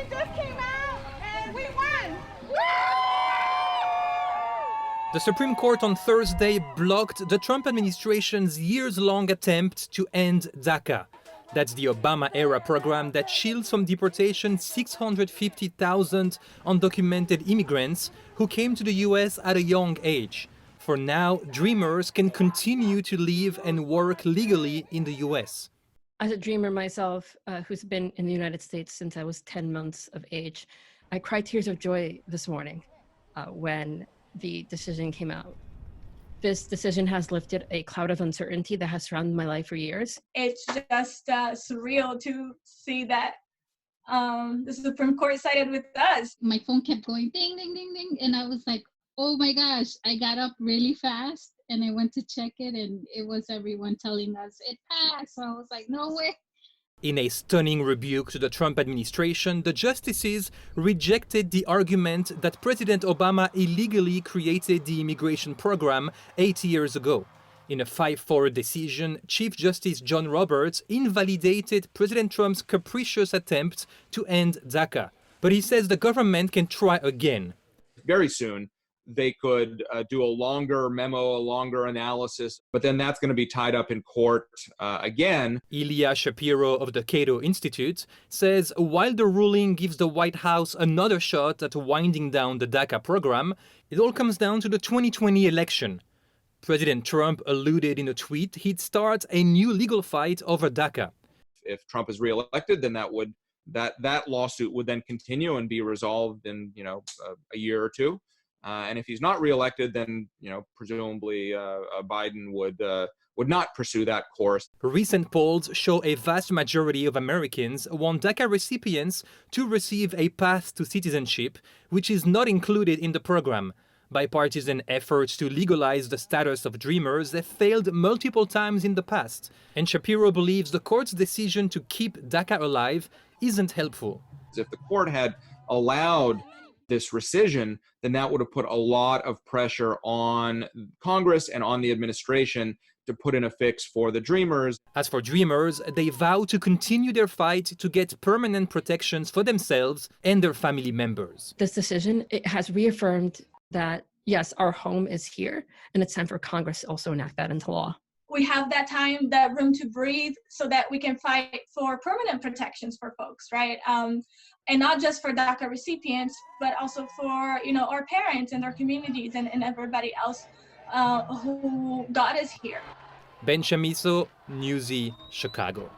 just came out and we won. The Supreme Court on Thursday blocked the Trump administration's years-long attempt to end DACA. That's the Obama-era program that shields from deportation 650,000 undocumented immigrants who came to the U.S. at a young age. For now, Dreamers can continue to live and work legally in the U.S. As a dreamer myself, who's been in the United States since I was 10 months of age, I cried tears of joy this morning when the decision came out. This decision has lifted a cloud of uncertainty that has surrounded my life for years. It's just surreal to see that the Supreme Court sided with us. My phone kept going ding, ding, ding, ding. And I was like, oh my gosh, I got up really fast and I went to check it and it was everyone telling us it passed. So I was like, no way. In a stunning rebuke to the Trump administration, the justices rejected the argument that President Obama illegally created the immigration program 8 years ago. In a 5-4 decision, Chief Justice John Roberts invalidated President Trump's capricious attempt to end DACA. But he says the government can try again. Very soon, they could do a longer memo, a longer analysis, but then that's going to be tied up in court again. Ilya Shapiro of the Cato Institute says while the ruling gives the White House another shot at winding down the DACA program, it all comes down to the 2020 election. President Trump alluded in a tweet he'd start a new legal fight over DACA. If Trump is reelected, then that lawsuit would then continue and be resolved in a year or two. And if he's not reelected, then presumably Biden would not pursue that course. Recent polls show a vast majority of Americans want DACA recipients to receive a path to citizenship, which is not included in the program. Bipartisan efforts to legalize the status of Dreamers have failed multiple times in the past, and Shapiro believes the court's decision to keep DACA alive isn't helpful. If the court had allowed this rescission, then that would have put a lot of pressure on Congress and on the administration to put in a fix for the Dreamers. As for Dreamers, they vow to continue their fight to get permanent protections for themselves and their family members. This decision, it has reaffirmed that, yes, our home is here, and it's time for Congress to also enact that into law. We have that time, that room to breathe so that we can fight for permanent protections for folks, right? And not just for DACA recipients, but also for, our parents and their communities and everybody else who got us here. Ben Chamiso, Newsy, Chicago.